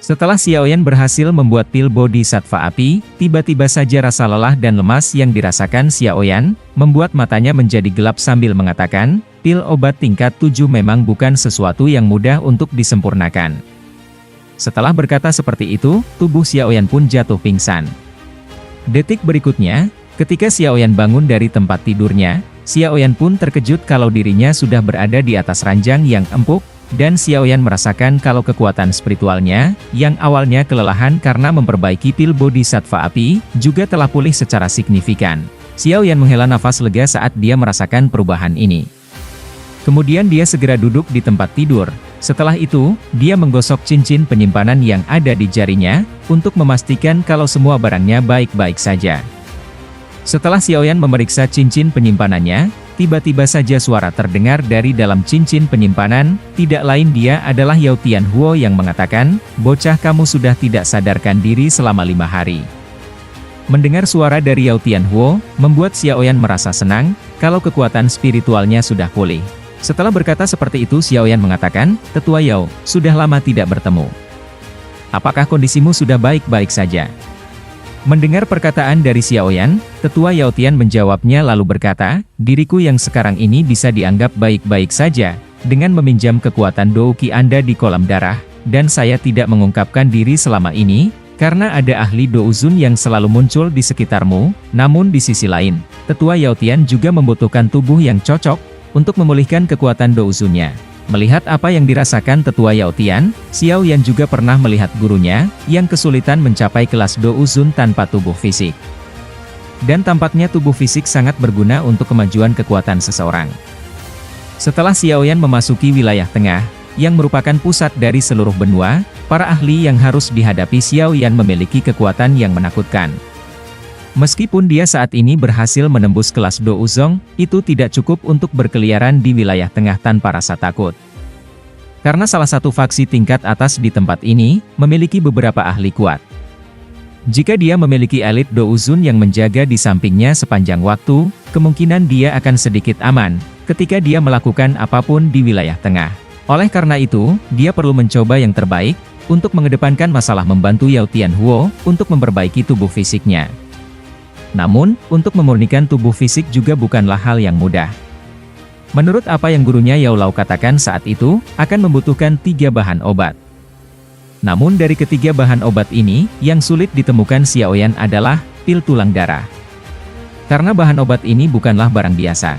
Setelah Xiaoyan berhasil membuat pil Bodhisattva api, tiba-tiba saja rasa lelah dan lemas yang dirasakan Xiaoyan, membuat matanya menjadi gelap sambil mengatakan, pil obat tingkat 7 memang bukan sesuatu yang mudah untuk disempurnakan. Setelah berkata seperti itu, tubuh Xiaoyan pun jatuh pingsan. Detik berikutnya, ketika Xiaoyan bangun dari tempat tidurnya, Xiaoyan pun terkejut kalau dirinya sudah berada di atas ranjang yang empuk, dan Xiaoyan merasakan kalau kekuatan spiritualnya, yang awalnya kelelahan karena memperbaiki pil Bodhisattva api, juga telah pulih secara signifikan. Xiaoyan menghela nafas lega saat dia merasakan perubahan ini. Kemudian dia segera duduk di tempat tidur. Setelah itu, dia menggosok cincin penyimpanan yang ada di jarinya, untuk memastikan kalau semua barangnya baik-baik saja. Setelah Xiaoyan memeriksa cincin penyimpanannya, tiba-tiba saja suara terdengar dari dalam cincin penyimpanan, tidak lain dia adalah Yao Tianhuo yang mengatakan, "Bocah, kamu sudah tidak sadarkan diri selama 5 hari." Mendengar suara dari Yao Tianhuo, membuat Xiaoyan merasa senang, kalau kekuatan spiritualnya sudah pulih. Setelah berkata seperti itu, Xiaoyan mengatakan, "Tetua Yao, sudah lama tidak bertemu. Apakah kondisimu sudah baik-baik saja?" Mendengar perkataan dari Xiaoyan, Tetua Yao Tian menjawabnya lalu berkata, "Diriku yang sekarang ini bisa dianggap baik-baik saja, dengan meminjam kekuatan Douqi Anda di kolam darah, dan saya tidak mengungkapkan diri selama ini, karena ada ahli Douzun yang selalu muncul di sekitarmu, namun di sisi lain, Tetua Yao Tian juga membutuhkan tubuh yang cocok, untuk memulihkan kekuatan Douzunnya." Melihat apa yang dirasakan Tetua Yao Tian, Xiaoyan juga pernah melihat gurunya, yang kesulitan mencapai kelas Douzun tanpa tubuh fisik. Dan tampaknya tubuh fisik sangat berguna untuk kemajuan kekuatan seseorang. Setelah Xiaoyan memasuki wilayah tengah, yang merupakan pusat dari seluruh benua, para ahli yang harus dihadapi Xiaoyan memiliki kekuatan yang menakutkan. Meskipun dia saat ini berhasil menembus kelas Douzong, itu tidak cukup untuk berkeliaran di wilayah tengah tanpa rasa takut. Karena salah satu faksi tingkat atas di tempat ini, memiliki beberapa ahli kuat. Jika dia memiliki elit Douzun yang menjaga di sampingnya sepanjang waktu, kemungkinan dia akan sedikit aman, ketika dia melakukan apapun di wilayah tengah. Oleh karena itu, dia perlu mencoba yang terbaik, untuk mengedepankan masalah membantu Yao Tianhuo, untuk memperbaiki tubuh fisiknya. Namun, untuk memurnikan tubuh fisik juga bukanlah hal yang mudah. Menurut apa yang gurunya Yao Lao katakan saat itu, akan membutuhkan 3 bahan obat. Namun dari ketiga bahan obat ini, yang sulit ditemukan Xiaoyan adalah pil tulang darah. Karena bahan obat ini bukanlah barang biasa.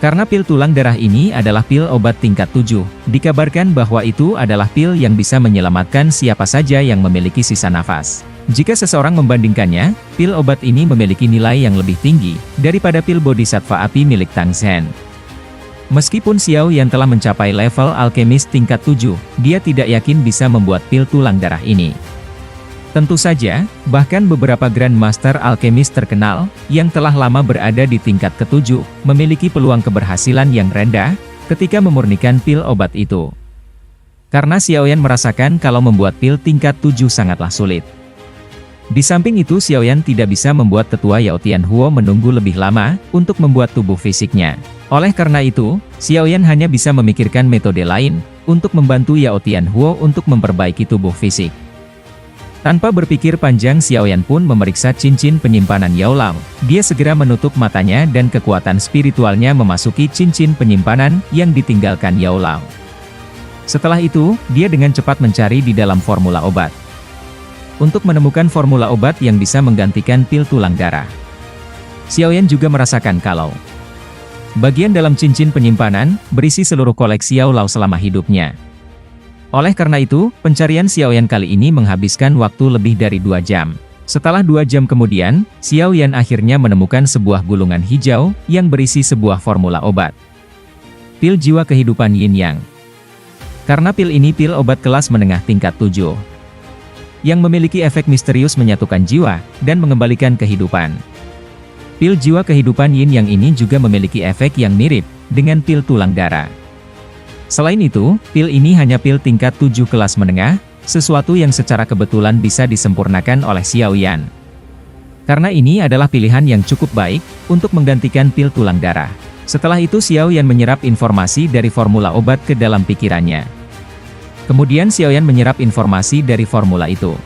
Karena pil tulang darah ini adalah pil obat tingkat 7, dikabarkan bahwa itu adalah pil yang bisa menyelamatkan siapa saja yang memiliki sisa nafas. Jika seseorang membandingkannya, pil obat ini memiliki nilai yang lebih tinggi daripada pil Bodhisattva api milik Tang Zhen. Meskipun Xiaoyan telah mencapai level alkemis tingkat 7, dia tidak yakin bisa membuat pil tulang darah ini. Tentu saja, bahkan beberapa Grandmaster alkemis terkenal, yang telah lama berada di tingkat ke-7, memiliki peluang keberhasilan yang rendah, ketika memurnikan pil obat itu. Karena Xiaoyan merasakan kalau membuat pil tingkat 7 sangatlah sulit. Di samping itu Xiaoyan tidak bisa membuat Tetua Yao Tianhuo menunggu lebih lama, untuk membuat tubuh fisiknya. Oleh karena itu, Xiaoyan hanya bisa memikirkan metode lain, untuk membantu Yao Tianhuo untuk memperbaiki tubuh fisik. Tanpa berpikir panjang Xiaoyan pun memeriksa cincin penyimpanan Yao Lao. Dia segera menutup matanya dan kekuatan spiritualnya memasuki cincin penyimpanan, yang ditinggalkan Yao Lao. Setelah itu, dia dengan cepat mencari di dalam formula obat. Untuk menemukan formula obat yang bisa menggantikan pil tulang darah. Xiaoyan juga merasakan kalau bagian dalam cincin penyimpanan, berisi seluruh koleksi Yao Lao selama hidupnya. Oleh karena itu, pencarian Xiaoyan kali ini menghabiskan waktu lebih dari 2 jam. Setelah 2 jam kemudian, Xiaoyan akhirnya menemukan sebuah gulungan hijau, yang berisi sebuah formula obat. Pil jiwa kehidupan Yin Yang. Karena pil ini pil obat kelas menengah tingkat 7. Yang memiliki efek misterius menyatukan jiwa, dan mengembalikan kehidupan. Pil jiwa kehidupan Yin Yang ini juga memiliki efek yang mirip, dengan pil tulang darah. Selain itu, pil ini hanya pil tingkat 7 kelas menengah, sesuatu yang secara kebetulan bisa disempurnakan oleh Xiaoyan. Karena ini adalah pilihan yang cukup baik, untuk menggantikan pil tulang darah. Setelah itu Xiaoyan menyerap informasi dari formula obat ke dalam pikirannya. Kemudian Xiaoyan menyerap informasi dari formula itu.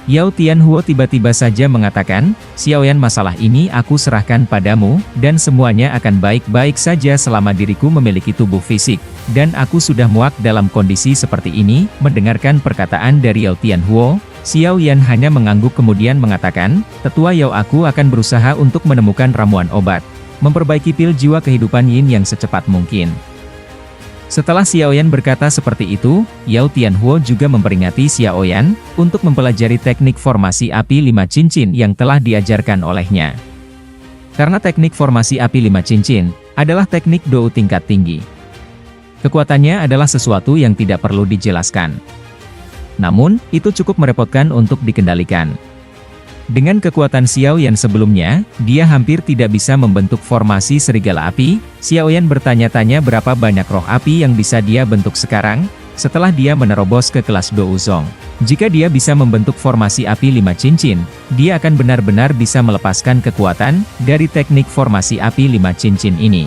Yao Tianhuo tiba-tiba saja mengatakan, Xiaoyan, masalah ini aku serahkan padamu, dan semuanya akan baik-baik saja selama diriku memiliki tubuh fisik. Dan aku sudah muak dalam kondisi seperti ini. Mendengarkan perkataan dari Yao Tianhuo, Xiaoyan hanya mengangguk kemudian mengatakan, Tetua Yao, aku akan berusaha untuk menemukan ramuan obat. Memperbaiki pil jiwa kehidupan Yin yang secepat mungkin. Setelah Xiaoyan berkata seperti itu, Yao Tianhuo juga memperingati Xiaoyan untuk mempelajari teknik formasi api 5 cincin yang telah diajarkan olehnya. Karena teknik formasi api 5 cincin adalah teknik Dou tingkat tinggi. Kekuatannya adalah sesuatu yang tidak perlu dijelaskan. Namun, itu cukup merepotkan untuk dikendalikan. Dengan kekuatan Xiaoyan sebelumnya, dia hampir tidak bisa membentuk formasi serigala api. Xiaoyan bertanya-tanya berapa banyak roh api yang bisa dia bentuk sekarang, setelah dia menerobos ke kelas Douzong. Jika dia bisa membentuk formasi api 5 cincin, dia akan benar-benar bisa melepaskan kekuatan dari teknik formasi api 5 cincin ini.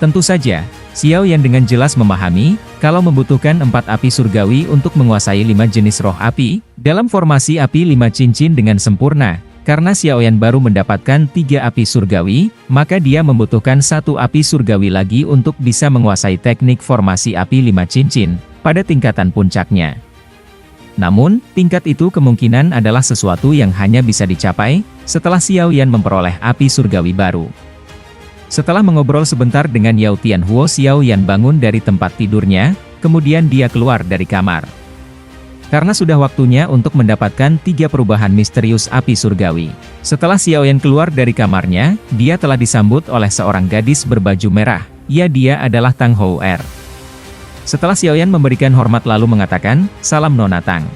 Tentu saja, Xiaoyan dengan jelas memahami, kalau membutuhkan 4 api surgawi untuk menguasai 5 jenis roh api, dalam formasi api 5 cincin dengan sempurna. Karena Xiaoyan baru mendapatkan 3 api surgawi, maka dia membutuhkan 1 api surgawi lagi untuk bisa menguasai teknik formasi api 5 cincin, pada tingkatan puncaknya. Namun, tingkat itu kemungkinan adalah sesuatu yang hanya bisa dicapai, setelah Xiaoyan memperoleh api surgawi baru. Setelah mengobrol sebentar dengan Yao Tianhuo, Xiaoyan bangun dari tempat tidurnya, kemudian dia keluar dari kamar. Karena sudah waktunya untuk mendapatkan 3 perubahan misterius api surgawi. Setelah Xiaoyan keluar dari kamarnya, dia telah disambut oleh seorang gadis berbaju merah. Ya, dia adalah Tang Houer. Setelah Xiaoyan memberikan hormat lalu mengatakan, "Salam Nona Tang."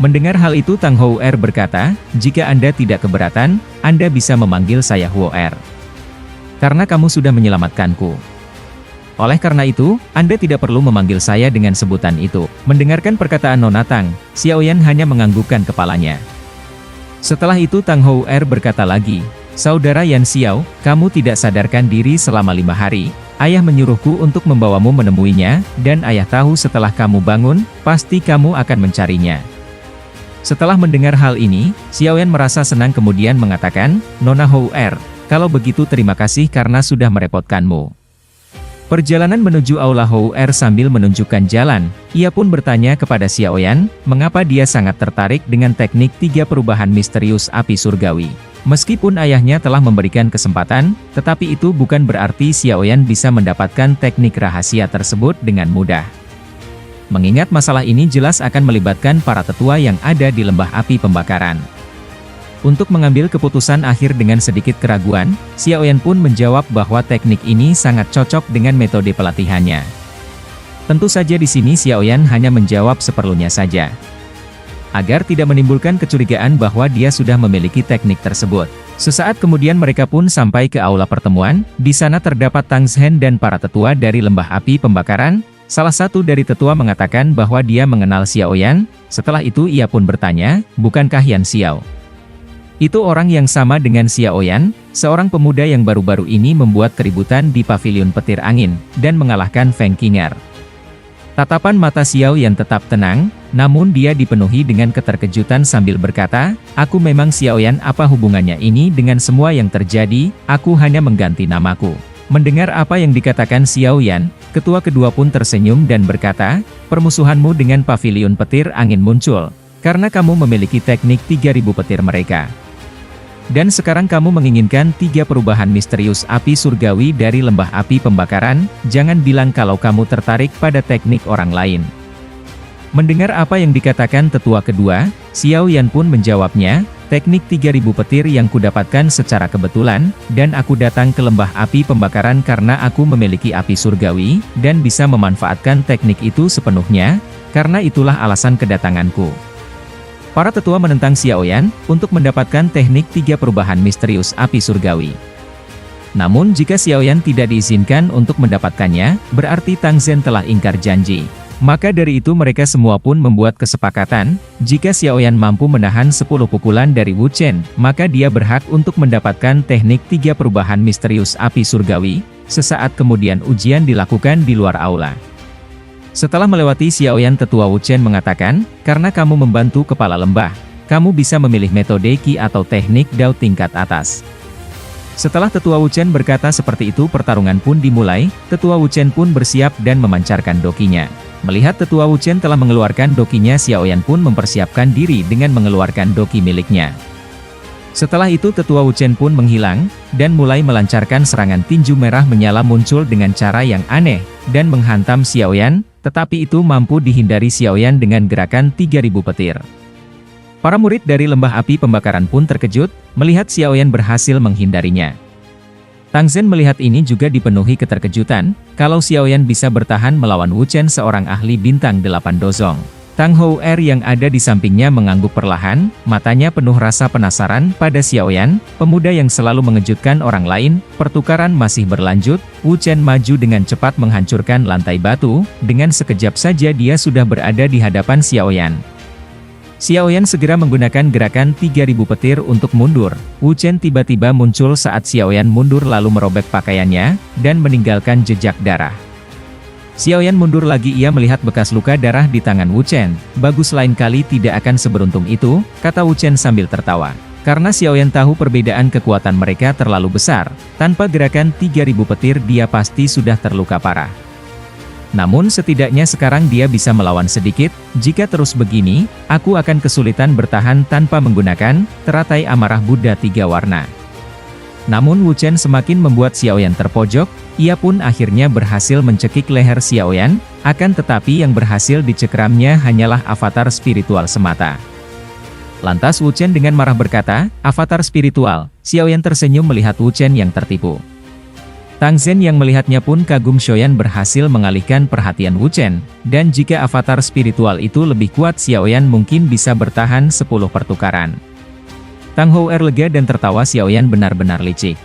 Mendengar hal itu Tang Houer berkata, "Jika Anda tidak keberatan, Anda bisa memanggil saya Houer. Karena kamu sudah menyelamatkanku. Oleh karena itu, Anda tidak perlu memanggil saya dengan sebutan itu." Mendengarkan perkataan Nona Tang, Xiaoyan hanya menganggukkan kepalanya. Setelah itu Tang Houer berkata lagi, "Saudara Yan Xiao, kamu tidak sadarkan diri selama 5 hari. Ayah menyuruhku untuk membawamu menemuinya, dan ayah tahu setelah kamu bangun, pasti kamu akan mencarinya." Setelah mendengar hal ini, Xiaoyan merasa senang kemudian mengatakan, "Nona Houer, kalau begitu terima kasih karena sudah merepotkanmu." Perjalanan menuju Aula Houer sambil menunjukkan jalan, ia pun bertanya kepada Xiaoyan, mengapa dia sangat tertarik dengan teknik 3 perubahan misterius api surgawi. Meskipun ayahnya telah memberikan kesempatan, tetapi itu bukan berarti Xiaoyan bisa mendapatkan teknik rahasia tersebut dengan mudah. Mengingat masalah ini jelas akan melibatkan para tetua yang ada di lembah api pembakaran. Untuk mengambil keputusan akhir dengan sedikit keraguan, Xiaoyan pun menjawab bahwa teknik ini sangat cocok dengan metode pelatihannya. Tentu saja di sini Xiaoyan hanya menjawab seperlunya saja, agar tidak menimbulkan kecurigaan bahwa dia sudah memiliki teknik tersebut. Sesaat kemudian mereka pun sampai ke aula pertemuan. Di sana terdapat Tang Zhen dan para tetua dari lembah api pembakaran. Salah satu dari tetua mengatakan bahwa dia mengenal Xiaoyan. Setelah itu ia pun bertanya, "Bukankah Yan Xiao? Itu orang yang sama dengan Xiaoyan, seorang pemuda yang baru-baru ini membuat keributan di pavilion petir angin, dan mengalahkan Feng Qing'er." Tatapan mata Xiaoyan tetap tenang, namun dia dipenuhi dengan keterkejutan sambil berkata, "Aku memang Xiaoyan, apa hubungannya ini dengan semua yang terjadi? Aku hanya mengganti namaku." Mendengar apa yang dikatakan Xiaoyan, ketua kedua pun tersenyum dan berkata, "Permusuhanmu dengan pavilion petir angin muncul, karena kamu memiliki teknik 3000 petir mereka. Dan sekarang kamu menginginkan 3 perubahan misterius api surgawi dari lembah api pembakaran, jangan bilang kalau kamu tertarik pada teknik orang lain." Mendengar apa yang dikatakan tetua kedua, Xiaoyan pun menjawabnya, "Teknik 3000 petir yang kudapatkan secara kebetulan, dan aku datang ke lembah api pembakaran karena aku memiliki api surgawi, dan bisa memanfaatkan teknik itu sepenuhnya, karena itulah alasan kedatanganku." Para tetua menentang Xiaoyan untuk mendapatkan teknik 3 perubahan misterius api surgawi. Namun jika Xiaoyan tidak diizinkan untuk mendapatkannya, berarti Tang Zhen telah ingkar janji. Maka dari itu mereka semua pun membuat kesepakatan, jika Xiaoyan mampu menahan 10 pukulan dari Wu Chen, maka dia berhak untuk mendapatkan teknik 3 perubahan misterius api surgawi. Sesaat kemudian ujian dilakukan di luar aula. Setelah melewati Xiaoyan, Tetua Wuchen mengatakan, karena kamu membantu kepala lembah, kamu bisa memilih metode Qi atau teknik Dao tingkat atas. Setelah Tetua Wuchen berkata seperti itu, pertarungan pun dimulai. Tetua Wuchen pun bersiap dan memancarkan dokinya. Melihat Tetua Wuchen telah mengeluarkan dokinya, Xiaoyan pun mempersiapkan diri dengan mengeluarkan doki miliknya. Setelah itu Tetua Wuchen pun menghilang, dan mulai melancarkan serangan tinju merah menyala muncul dengan cara yang aneh, dan menghantam Xiaoyan, tetapi itu mampu dihindari Xiaoyan dengan gerakan 3000 petir. Para murid dari lembah api pembakaran pun terkejut, melihat Xiaoyan berhasil menghindarinya. Tang Zhen melihat ini juga dipenuhi keterkejutan, kalau Xiaoyan bisa bertahan melawan Wuchen, seorang ahli bintang 8 dozong. Tang Houer yang ada di sampingnya mengangguk perlahan, matanya penuh rasa penasaran pada Xiaoyan, pemuda yang selalu mengejutkan orang lain. Pertukaran masih berlanjut, Wuchen maju dengan cepat menghancurkan lantai batu, dengan sekejap saja dia sudah berada di hadapan Xiaoyan. Xiaoyan segera menggunakan gerakan 3000 petir untuk mundur. Wuchen tiba-tiba muncul saat Xiaoyan mundur lalu merobek pakaiannya, dan meninggalkan jejak darah. Xiaoyan mundur lagi, ia melihat bekas luka darah di tangan Wuchen. Bagus, lain kali tidak akan seberuntung itu, kata Wuchen sambil tertawa. Karena Xiaoyan tahu perbedaan kekuatan mereka terlalu besar, tanpa gerakan 3000 petir dia pasti sudah terluka parah. Namun setidaknya sekarang dia bisa melawan sedikit. Jika terus begini, aku akan kesulitan bertahan tanpa menggunakan teratai amarah Buddha 3 warna. Namun Wuchen semakin membuat Xiaoyan terpojok, ia pun akhirnya berhasil mencekik leher Xiaoyan, akan tetapi yang berhasil dicekramnya hanyalah avatar spiritual semata. Lantas Wuchen dengan marah berkata, avatar spiritual. Xiaoyan tersenyum melihat Wuchen yang tertipu. Tang Zhen yang melihatnya pun kagum. Xiaoyan berhasil mengalihkan perhatian Wuchen, dan jika avatar spiritual itu lebih kuat, Xiaoyan mungkin bisa bertahan 10 pertukaran. Tang Houer lega dan tertawa. Xiaoyan benar-benar licik.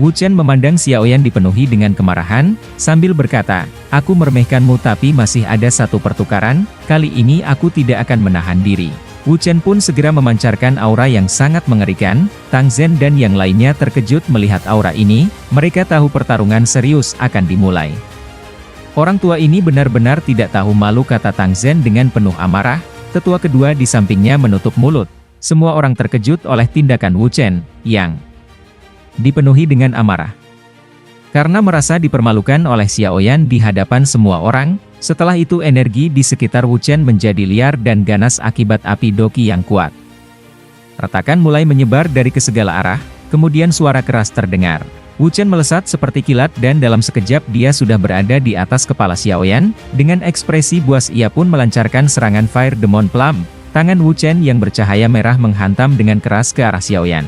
Wuchen memandang Xiaoyan dipenuhi dengan kemarahan, sambil berkata, aku meremehkanmu tapi masih ada 1 pertukaran, kali ini aku tidak akan menahan diri. Wuchen pun segera memancarkan aura yang sangat mengerikan. Tang Zhen dan yang lainnya terkejut melihat aura ini, mereka tahu pertarungan serius akan dimulai. Orang tua ini benar-benar tidak tahu malu, kata Tang Zhen dengan penuh amarah. Tetua kedua di sampingnya menutup mulut. Semua orang terkejut oleh tindakan Wuchen, yang dipenuhi dengan amarah. Karena merasa dipermalukan oleh Xiaoyan di hadapan semua orang, setelah itu energi di sekitar Wuchen menjadi liar dan ganas akibat api doki yang kuat. Retakan mulai menyebar dari ke segala arah, kemudian suara keras terdengar. Wuchen melesat seperti kilat dan dalam sekejap dia sudah berada di atas kepala Xiaoyan. Dengan ekspresi buas ia pun melancarkan serangan Fire Demon Plum. Tangan Wuchen yang bercahaya merah menghantam dengan keras ke arah Xiaoyan.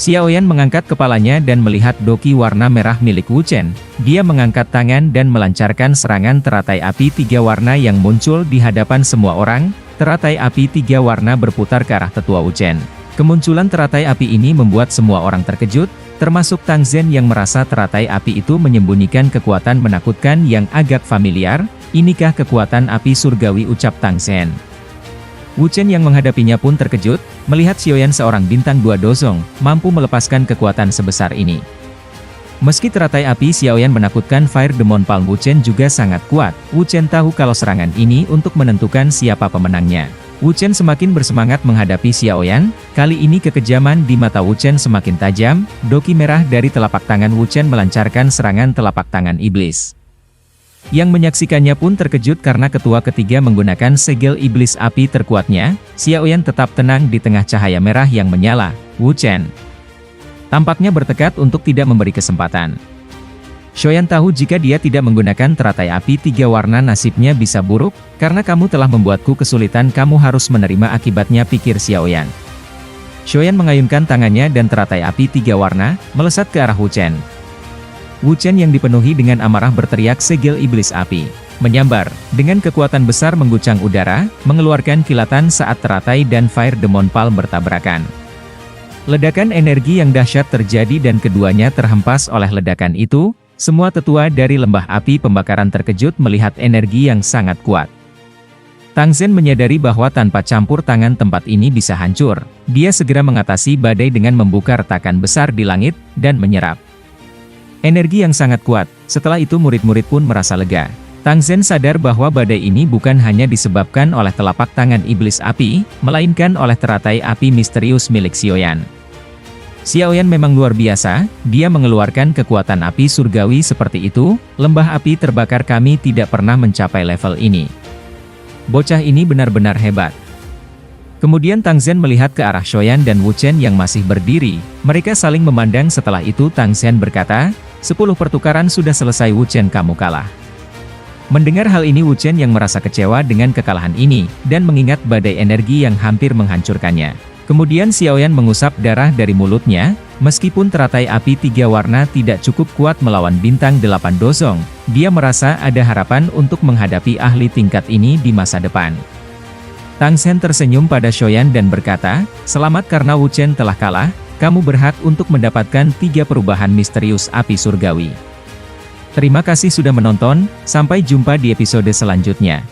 Xiaoyan mengangkat kepalanya dan melihat doki warna merah milik Wuchen. Dia mengangkat tangan dan melancarkan serangan teratai api 3 warna yang muncul di hadapan semua orang. Teratai api 3 warna berputar ke arah Tetua Wuchen. Kemunculan teratai api ini membuat semua orang terkejut, termasuk Tang Zhen yang merasa teratai api itu menyembunyikan kekuatan menakutkan yang agak familiar. Inikah kekuatan api surgawi, ucap Tang Zhen. Wuchen yang menghadapinya pun terkejut, melihat Xiaoyan seorang bintang 2 dozong, mampu melepaskan kekuatan sebesar ini. Meski teratai api Xiaoyan menakutkan, Fire Demon Palm Wuchen juga sangat kuat. Wuchen tahu kalau serangan ini untuk menentukan siapa pemenangnya. Wuchen semakin bersemangat menghadapi Xiaoyan, kali ini kekejaman di mata Wuchen semakin tajam. Doki merah dari telapak tangan Wuchen melancarkan serangan telapak tangan iblis. Yang menyaksikannya pun terkejut karena ketua ketiga menggunakan segel iblis api terkuatnya. Xiaoyan tetap tenang di tengah cahaya merah yang menyala. Wuchen tampaknya bertekad untuk tidak memberi kesempatan. Xiaoyan tahu jika dia tidak menggunakan teratai api 3 warna nasibnya bisa buruk, karena kamu telah membuatku kesulitan, kamu harus menerima akibatnya, pikir Xiaoyan. Xiaoyan mengayunkan tangannya dan teratai api 3 warna melesat ke arah Wuchen. Wuchen yang dipenuhi dengan amarah berteriak, segel iblis api menyambar, dengan kekuatan besar mengguncang udara, mengeluarkan kilatan saat teratai dan Fire Demon Palm bertabrakan. Ledakan energi yang dahsyat terjadi dan keduanya terhempas oleh ledakan itu. Semua tetua dari lembah api pembakaran terkejut melihat energi yang sangat kuat. Tang Zhen menyadari bahwa tanpa campur tangan tempat ini bisa hancur. Dia segera mengatasi badai dengan membuka retakan besar di langit, dan menyerap energi yang sangat kuat. Setelah itu murid-murid pun merasa lega. Tang Zhen sadar bahwa badai ini bukan hanya disebabkan oleh telapak tangan iblis api, melainkan oleh teratai api misterius milik Xiaoyan. Xiaoyan memang luar biasa, dia mengeluarkan kekuatan api surgawi seperti itu, lembah api terbakar kami tidak pernah mencapai level ini. Bocah ini benar-benar hebat. Kemudian Tang Zhen melihat ke arah Xiaoyan dan Wu Chen yang masih berdiri, mereka saling memandang. Setelah itu Tang Zhen berkata, 10 pertukaran sudah selesai, Wu Chen kamu kalah. Mendengar hal ini Wu Chen yang merasa kecewa dengan kekalahan ini, dan mengingat badai energi yang hampir menghancurkannya. Kemudian Xiaoyan mengusap darah dari mulutnya, meskipun teratai api 3 warna tidak cukup kuat melawan bintang 8 dosong, dia merasa ada harapan untuk menghadapi ahli tingkat ini di masa depan. Tang Zhen tersenyum pada Xiaoyan dan berkata, selamat karena Wu Chen telah kalah, kamu berhak untuk mendapatkan 3 perubahan misterius api surgawi. Terima kasih sudah menonton, sampai jumpa di episode selanjutnya.